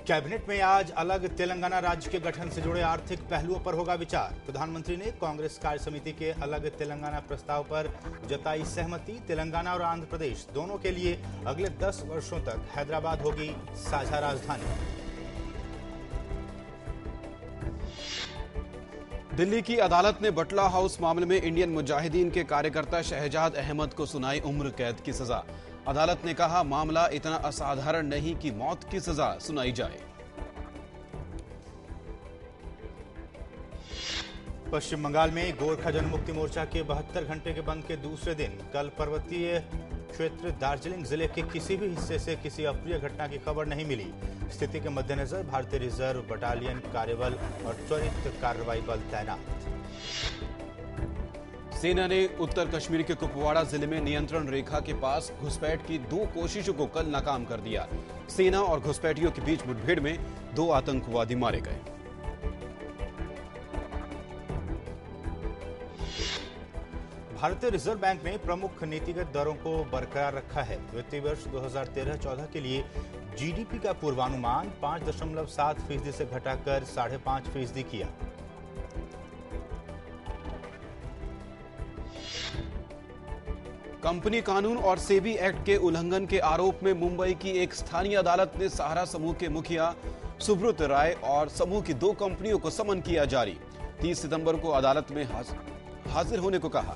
Cabinet में आज अलग तेलंगाना राज्य के गठन से जुड़े आर्थिक पहलुओं पर होगा विचार। प्रधानमंत्री ने कांग्रेस कार्य समिति के अलग तेलंगाना प्रस्ताव पर जताई सहमति। तेलंगाना और आंध्र प्रदेश दोनों के लिए अगले 10 वर्षों तक हैदराबाद होगी साझा राजधानी। दिल्ली की अदालत ने बटला हाउस मामले में इंडियन मुजाहिदीन के कार्यकर्ता शहजाद अहमद को सुनाई उम्र कैद की सजा। अदालत ने कहा, मामला इतना असाधारण नहीं कि मौत की सजा सुनाई जाए। पश्चिम बंगाल में गोरखा जनमुक्ति मोर्चा के 72 घंटे के बंद के दूसरे दिन कल पर्वतीय क्षेत्र दार्जिलिंग जिले के किसी भी हिस्से से किसी अप्रिय घटना की खबर नहीं मिली। स्थिति के मद्देनजर भारतीय रिजर्व बटालियन, कार्यबल और त्वरित कार्रवाई बल तैनात। सेना ने उत्तर कश्मीर के कुपवाड़ा जिले में नियंत्रण रेखा के पास घुसपैठ की 2 कोशिशों को कल नाकाम कर दिया। सेना और घुसपैठियों के बीच मुठभेड़ में 2 आतंकवादी मारे गए। भारतीय रिजर्व बैंक ने प्रमुख नीतिगत दरों को बरकरार रखा है। वित्तीय वर्ष 2013-14 के लिए जीडीपी का पूर्वानुमान 5.7% से घटाकर 5.5% किया। कंपनी कानून और सेबी एक्ट के उल्लंघन के आरोप में मुंबई की एक स्थानीय अदालत ने सहारा समूह के मुखिया सुब्रत राय और समूह की 2 कंपनियों को समन किया जारी। 30 सितंबर को अदालत में हाजिर होने को कहा।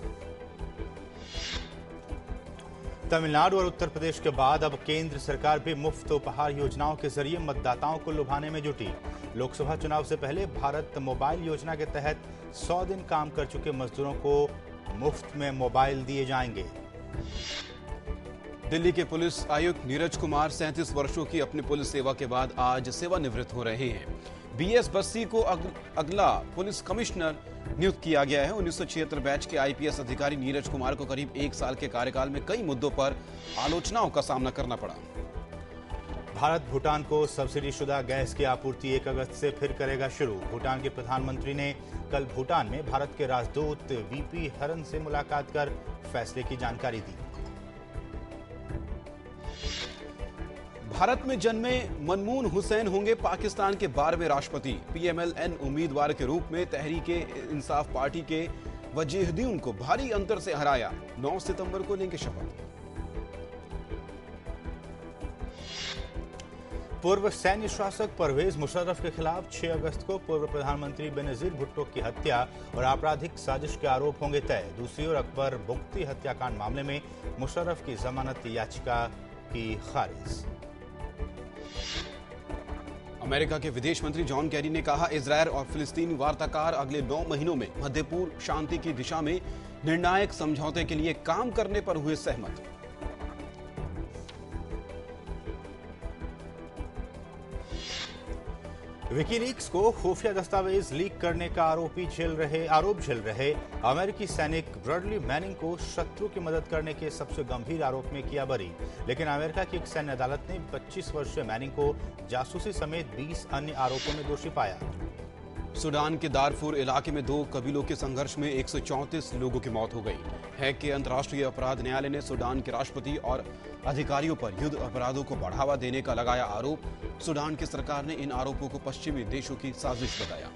तमिलनाडु और उत्तर प्रदेश के बाद अब केंद्र सरकार भी मुफ्त उपहार योजनाओं के जरिए मतदाताओं को लुभाने में जुटी। लोकसभा चुनाव से पहले भारत मोबाइल योजना के तहत 100 दिन काम कर चुके मजदूरों को मुफ्त में मोबाइल दिए जाएंगे। दिल्ली के पुलिस आयुक्त नीरज कुमार 37 वर्षों की अपनी पुलिस सेवा के बाद आज सेवानिवृत्त हो रहे हैं। बीएस बस्सी को अगला पुलिस कमिश्नर नियुक्त किया गया है। 1976 बैच के आईपीएस अधिकारी नीरज कुमार को करीब 1 साल के कार्यकाल में कई मुद्दों पर आलोचनाओं का सामना करना पड़ा। भारत भूटान को सब्सिडीशुदा गैस की आपूर्ति 1 अगस्त से फिर करेगा शुरू। भूटान के प्रधानमंत्री ने कल भूटान में भारत के राजदूत वीपी हरन से मुलाकात कर फैसले की जानकारी दी। भारत में जन्मे मनमून हुसैन होंगे पाकिस्तान के 12वें राष्ट्रपति। पीएमएलएन उम्मीदवार के रूप में तहरीके इंसाफ पार्टी के वजीहुद्दीन को भारी अंतर से हराया। 9 सितंबर को लेंगे शपथ। पूर्व सैन्य शासक परवेज मुशर्रफ के खिलाफ 6 अगस्त को पूर्व प्रधानमंत्री बेनजीर भुट्टो की हत्या और आपराधिक साजिश के आरोप होंगे तय। दूसरी ओर अकबर बुख्ती हत्याकांड मामले में मुशर्रफ की जमानत याचिका की खारिज। अमेरिका के विदेश मंत्री जॉन कैरी ने कहा, इजरायल और फिलिस्तीनी वार्ताकार अगले 9 महीनों में मध्य पूर्व शांति की दिशा में निर्णायक समझौते के लिए काम करने पर हुए सहमत। विकीलीक्स को खुफिया दस्तावेज लीक करने का आरोप झेल रहे अमेरिकी सैनिक ब्रॉडली मैनिंग को शत्रु की मदद करने के सबसे गंभीर आरोप में किया बरी। लेकिन अमेरिका की एक सैन्य अदालत ने 25 वर्षीय मैनिंग को जासूसी समेत 20 अन्य आरोपों में दोषी पाया। सूडान के दारफूर इलाके में 2 कबीलों के संघर्ष में 134 लोगों की मौत हो गई। हैग के अंतर्राष्ट्रीय अपराध न्यायालय ने सूडान के राष्ट्रपति और अधिकारियों पर युद्ध अपराधों को बढ़ावा देने का लगाया आरोप। सूडान की सरकार ने इन आरोपों को पश्चिमी देशों की साजिश बताया।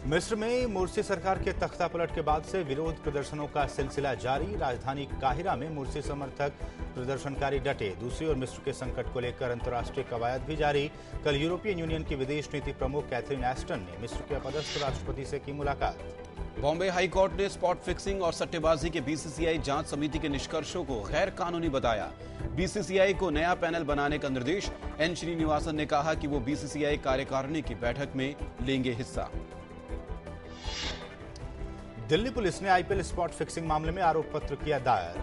मिस्र में मुर्सी सरकार के तख्तापलट के बाद से विरोध प्रदर्शनों का सिलसिला जारी। राजधानी काहिरा में मुर्सी समर्थक प्रदर्शनकारी डटे। दूसरी ओर मिस्र के संकट को लेकर अंतर्राष्ट्रीय कवायद भी जारी। कल यूरोपियन यूनियन की विदेश नीति प्रमुख कैथरीन एस्टन ने मिस्र के अपदस्थ राष्ट्रपति से की मुलाकात। बॉम्बे हाईकोर्ट ने स्पॉट फिक्सिंग और सट्टेबाजी के बीसीसीआई जांच समिति के निष्कर्षों को गैर कानूनी बताया। बीसीसीआई को नया पैनल बनाने का निर्देश। एन श्रीनिवासन ने कहा कि वो बीसीसीआई कार्यकारिणी की बैठक में लेंगे हिस्सा। दिल्ली पुलिस ने आईपीएल स्पॉट फिक्सिंग मामले में आरोप पत्र किया दायर।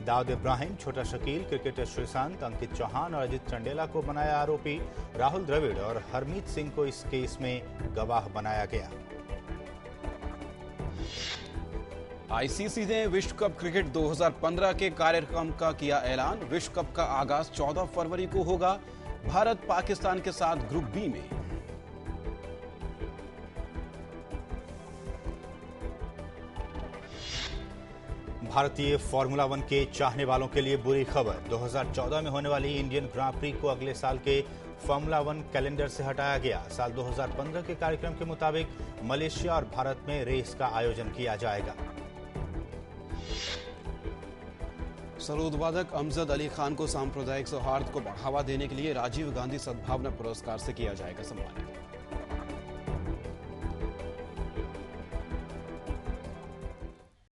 दाऊद इब्राहिम, छोटा शकील, क्रिकेटर श्रीशांत, अंकित चौहान और अजित चंडेला को बनाया आरोपी। राहुल द्रविड़ और हरमीत सिंह को इस केस में गवाह बनाया गया। आईसीसी ने विश्व कप क्रिकेट 2015 के कार्यक्रम का किया ऐलान। विश्व कप का आगाज 14 फरवरी को होगा। भारत पाकिस्तान के साथ ग्रुप बी में। भारतीय फॉर्मूला 1 के चाहने वालों के लिए बुरी खबर। 2014 में होने वाली इंडियन ग्रां प्री को अगले साल के फॉर्मूला 1 कैलेंडर से हटाया गया। साल 2015 के कार्यक्रम के मुताबिक मलेशिया और भारत में रेस का आयोजन किया जाएगा। सरोद वादक अमजद अली खान को सांप्रदायिक सौहार्द को बढ़ावा देने के लिए राजीव गांधी सद्भावना पुरस्कार से किया जाएगा सम्मानित।